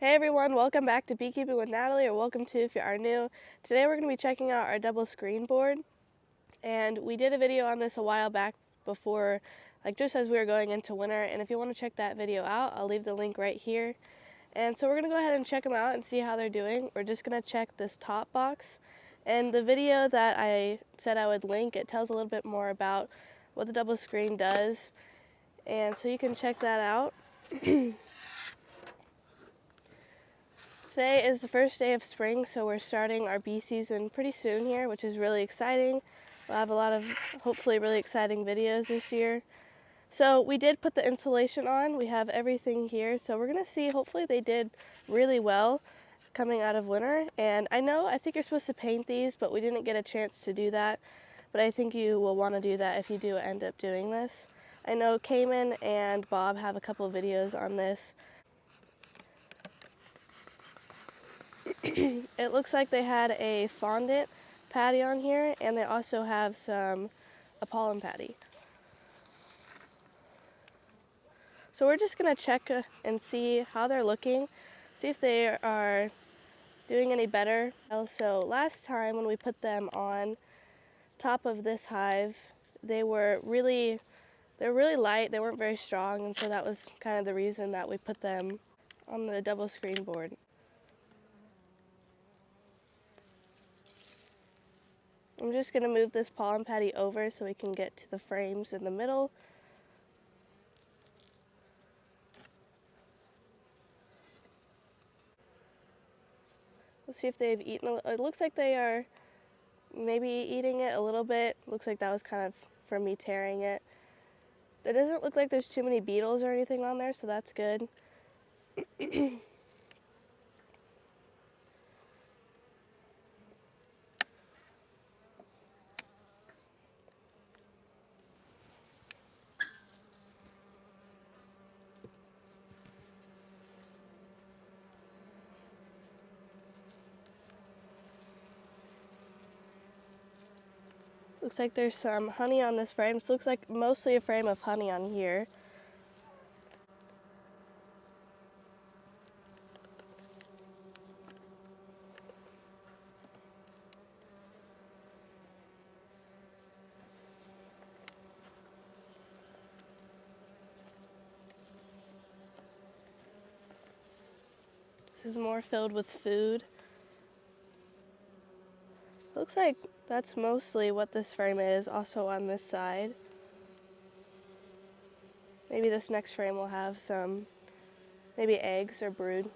Hey everyone, welcome back to Beekeeping with Natalie, or welcome to if you are new. Today we're going to be checking out our double screen board, and we did a video on this a while back before, just as we were going into winter, and if you want to check that video out, I'll leave the link right here. And so we're going to go ahead and check them out and see how they're doing. We're just going to check this top box, and the video that I said I would link, it tells a little bit more about what the double screen does, and so you can check that out. Today is the first day of spring, so we're starting our bee season pretty soon here, which is really exciting. We'll have a lot of hopefully really exciting videos this year. So we did put the insulation on. We have everything here, so we're going to see. Hopefully they did really well coming out of winter. And I think you're supposed to paint these, but we didn't get a chance to do that. But I think you will want to do that if you do end up doing this. I know Cayman and Bob have a couple of videos on this. It looks like they had a fondant patty on here, and they also have a pollen patty. So we're just going to check and see how they're looking, see if they are doing any better. Also, last time when we put them on top of this hive, they're really light, they weren't very strong, and so that was kind of the reason that we put them on the double screen board. I'm just going to move this pollen patty over so we can get to the frames in the middle. Let's see if they've eaten. It looks like they are maybe eating it a little bit. Looks like that was kind of from me tearing it. It doesn't look like there's too many beetles or anything on there, so that's good. Looks like there's some honey on this frame. This looks like mostly a frame of honey on here. This is more filled with food. Looks like that's mostly what this frame is, also on this side. Maybe this next frame will have some, maybe eggs or brood.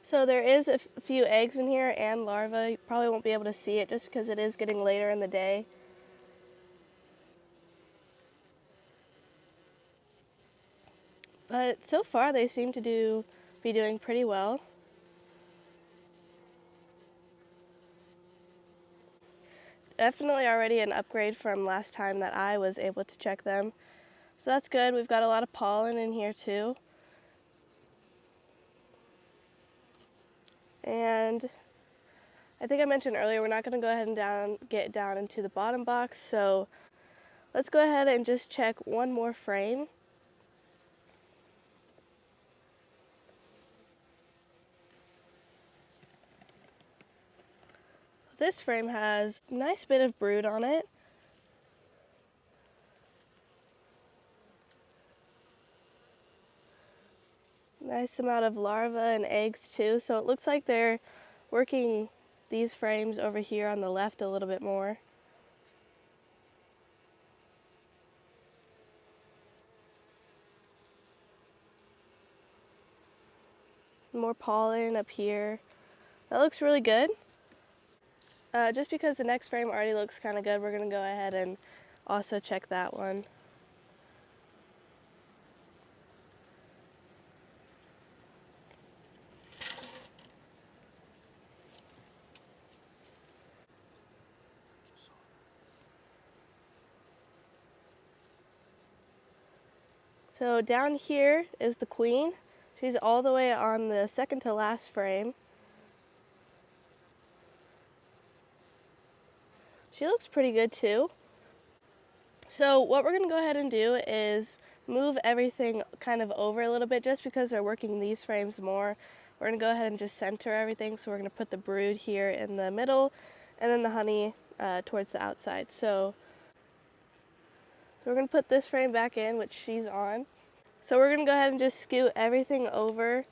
So there is a few eggs in here and larvae. You probably won't be able to see it just because it is getting later in the day. But so far they seem to be doing pretty well. Definitely already an upgrade from last time that I was able to check them. So that's good. We've got a lot of pollen in here too. And I think I mentioned earlier, we're not going to go ahead and get down into the bottom box. So let's go ahead and just check one more frame. This frame has a nice bit of brood on it. Nice amount of larvae and eggs too, so it looks like they're working these frames over here on the left a little bit more. More pollen up here. That looks really good. Just because the next frame already looks kind of good, we're going to go ahead and also check that one. So down here is the queen. She's all the way on the second to last frame. She looks pretty good too. So what we're going to go ahead and do is move everything kind of over a little bit, just because they're working these frames more. We're going to go ahead and just center everything. So we're going to put the brood here in the middle and then the honey towards the outside. So we're going to put this frame back in, which she's on. So we're going to go ahead and just scoot everything over.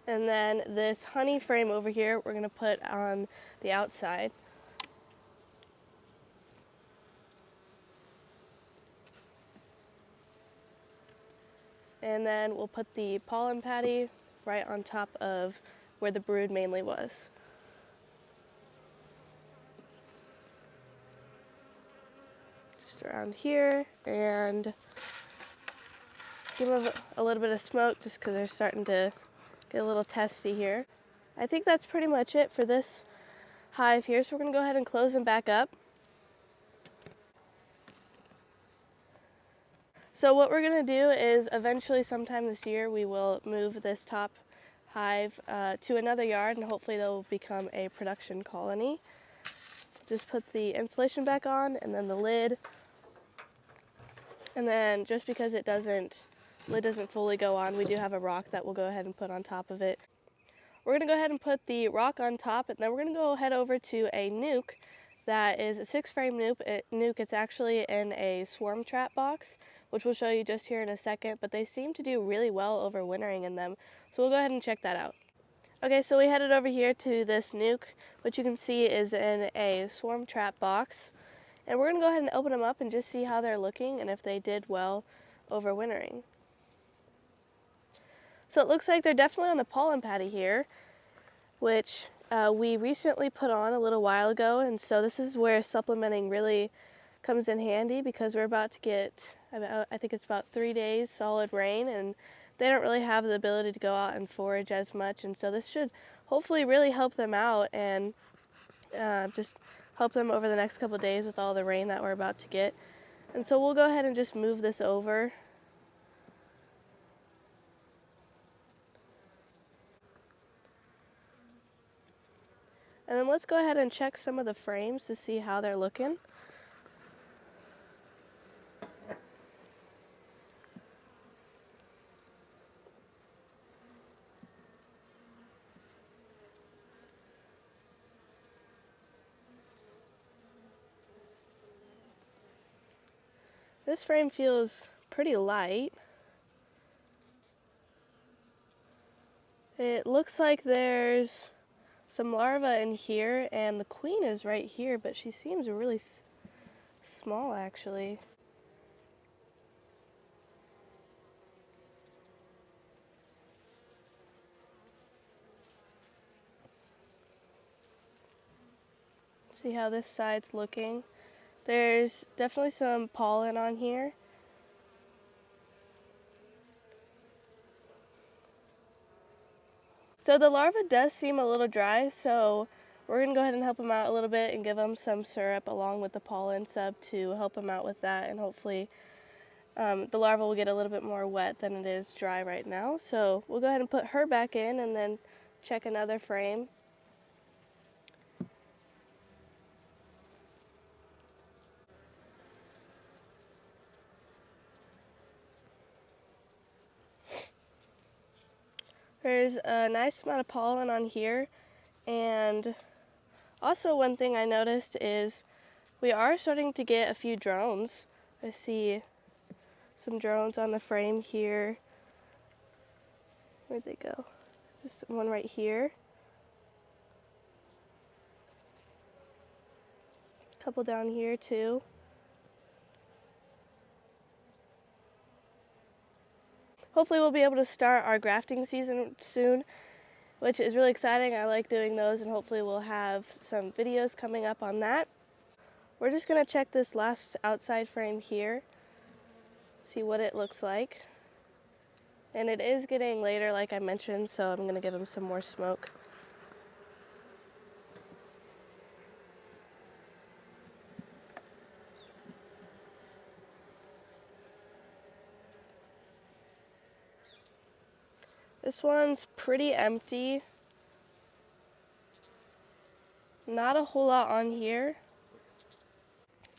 And then this honey frame over here, we're going to put on the outside. And then we'll put the pollen patty right on top of where the brood mainly was. Just around here, and give them a little bit of smoke just because they're starting to get a little testy here. I think that's pretty much it for this hive here, so we're going to go ahead and close them back up. So what we're going to do is eventually sometime this year we will move this top hive to another yard, and hopefully they'll become a production colony. Just put the insulation back on and then the lid. And then just because lid doesn't fully go on, we do have a rock that we'll go ahead and put on top of it. We're going to go ahead and put the rock on top, and then we're going to go head over to a nuke that is a 6-frame nuke. It's actually in a swarm trap box, which we'll show you just here in a second, but they seem to do really well overwintering in them. So we'll go ahead and check that out. Okay, so we headed over here to this nuke, which you can see is in a swarm trap box. And we're going to go ahead and open them up and just see how they're looking and if they did well overwintering. So it looks like they're definitely on the pollen patty here, which we recently put on a little while ago. And so this is where supplementing really comes in handy, because we're about to get, I think it's about 3 days solid rain, and they don't really have the ability to go out and forage as much. And so this should hopefully really help them out and just help them over the next couple of days with all the rain that we're about to get. And so we'll go ahead and just move this over. And then let's go ahead and check some of the frames to see how they're looking. This frame feels pretty light. It looks like there's some larvae in here, and the queen is right here, but she seems really small actually. See how this side's looking. There's definitely some pollen on here. So the larva does seem a little dry, so we're going to go ahead and help them out a little bit and give them some syrup along with the pollen sub to help them out with that, and hopefully the larva will get a little bit more wet than it is dry right now. So we'll go ahead and put her back in and then check another frame. There's a nice amount of pollen on here, and also one thing I noticed is we are starting to get a few drones. I see some drones on the frame here. Where'd they go? Just one right here. A couple down here too. Hopefully we'll be able to start our grafting season soon, which is really exciting. I like doing those, and hopefully we'll have some videos coming up on that. We're just going to check this last outside frame here, see what it looks like. And it is getting later, like I mentioned, so I'm going to give them some more smoke. This one's pretty empty. Not a whole lot on here.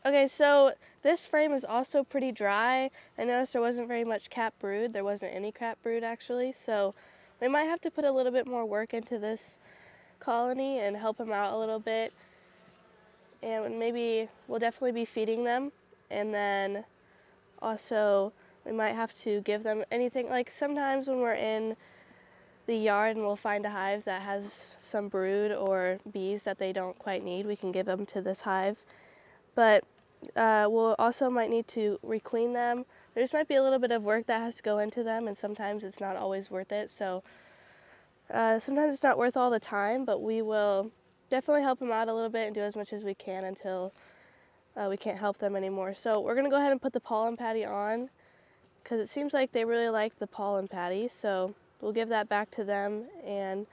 Okay, so this frame is also pretty dry. I noticed there wasn't very much cap brood. There wasn't any cap brood actually, so we might have to put a little bit more work into this colony and help them out a little bit. And maybe we'll definitely be feeding them, and then also we might have to give them anything. Like sometimes when we're in the yard and we'll find a hive that has some brood or bees that they don't quite need, we can give them to this hive. But we'll also might need to requeen them. There just might be a little bit of work that has to go into them, and sometimes it's not always worth it. So sometimes it's not worth all the time, but we will definitely help them out a little bit and do as much as we can until we can't help them anymore. So we're going to go ahead and put the pollen patty on, because it seems like they really like the pollen patty. So we'll give that back to them, and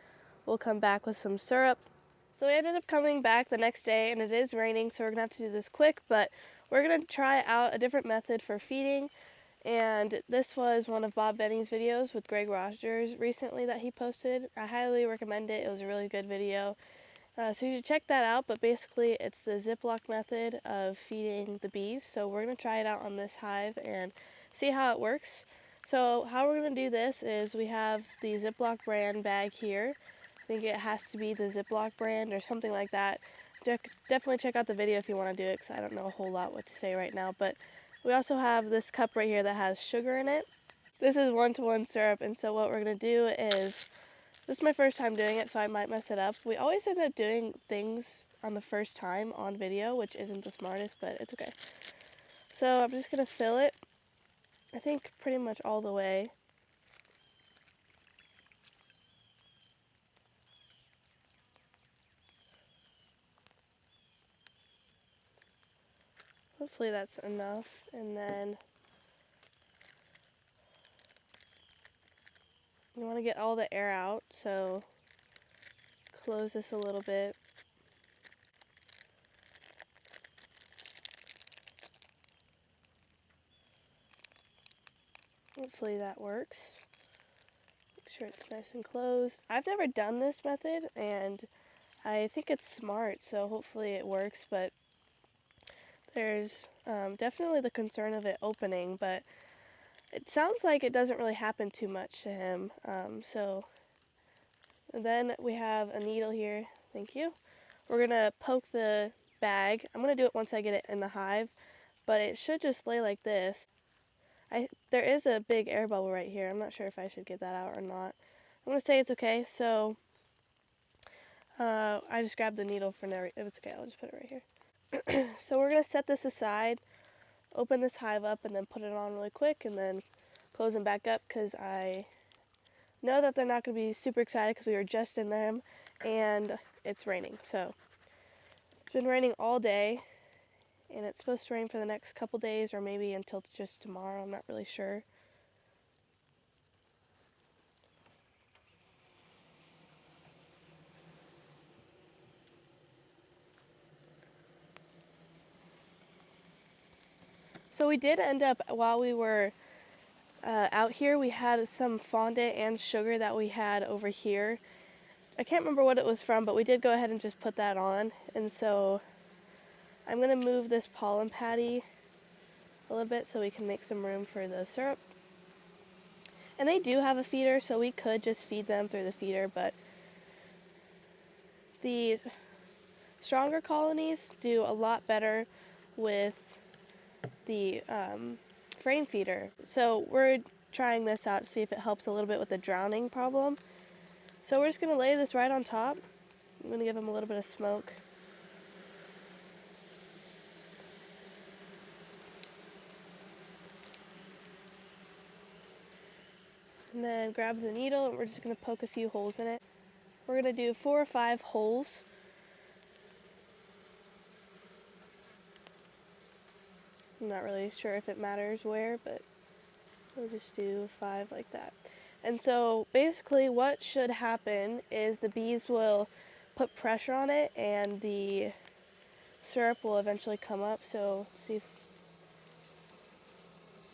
we'll come back with some syrup. So we ended up coming back the next day, and it is raining, so we're gonna have to do this quick, but we're gonna try out a different method for feeding. And this was one of Bob Benny's videos with Greg Rogers recently that he posted. I highly recommend it. It was a really good video. So you should check that out, but basically it's the Ziploc method of feeding the bees. So we're gonna try it out on this hive and see how it works. So how we're gonna do this is we have the Ziploc brand bag here. I think it has to be the Ziploc brand or something like that. Definitely check out the video if you want to do it, because I don't know a whole lot what to say right now. But we also have this cup right here that has sugar in it. This is 1-to-1 syrup, and so what we're going to do is, this is my first time doing it, so I might mess it up. We always end up doing things on the first time on video, which isn't the smartest, but it's okay. So I'm just going to fill it, I think pretty much all the way. Hopefully that's enough, and then you want to get all the air out, so close this a little bit. Hopefully that works. Make sure it's nice and closed. I've never done this method, and I think it's smart, so hopefully it works, but there's definitely the concern of it opening, but it sounds like it doesn't really happen too much to him. So then we have a needle here. Thank you. We're going to poke the bag. I'm going to do it once I get it in the hive, but it should just lay like this. There is a big air bubble right here. I'm not sure if I should get that out or not. I'm going to say it's okay, so I just grabbed the needle for now. It was okay, I'll just put it right here. So we're going to set this aside, open this hive up, and then put it on really quick, and then close them back up, because I know that they're not going to be super excited because we were just in them, and it's raining. So it's been raining all day, and it's supposed to rain for the next couple days, or maybe until just tomorrow. I'm not really sure. So we did end up, while we were out here, we had some fondant and sugar that we had over here. I can't remember what it was from, but we did go ahead and just put that on. And so I'm going to move this pollen patty a little bit so we can make some room for the syrup. And they do have a feeder, so we could just feed them through the feeder, but the stronger colonies do a lot better with the frame feeder. So we're trying this out to see if it helps a little bit with the drowning problem. So we're just going to lay this right on top. I'm going to give them a little bit of smoke. And then grab the needle, and we're just going to poke a few holes in it. We're going to do 4 or 5 holes. I'm not really sure if it matters where, but we'll just do 5 like that. And so basically what should happen is the bees will put pressure on it, and the syrup will eventually come up. So let's see if,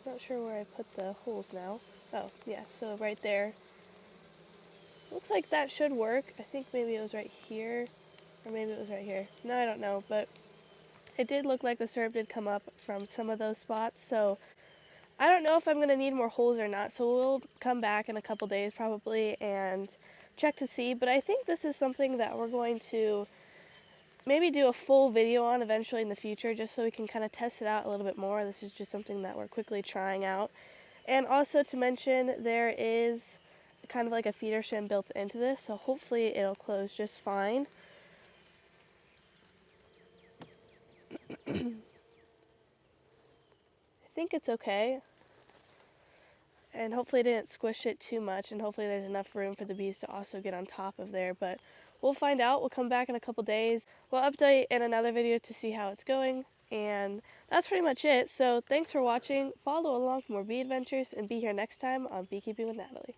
not sure where I put the holes now. Oh yeah, so right there. looks like that should work. I think maybe it was right here, or maybe it was right here. No, I don't know, but it did look like the syrup did come up from some of those spots, so I don't know if I'm going to need more holes or not, so we'll come back in a couple days probably and check to see, but I think this is something that we're going to maybe do a full video on eventually in the future, just so we can kind of test it out a little bit more. This is just something that we're quickly trying out. And also to mention, there is kind of like a feeder shim built into this, so hopefully it'll close just fine. I think it's okay, and hopefully it didn't squish it too much, and hopefully there's enough room for the bees to also get on top of there, but we'll find out. We'll come back in a couple days. We'll update in another video to see how it's going, and that's pretty much it. So thanks for watching. Follow along for more bee adventures, and be here next time on Beekeeping with Natalie.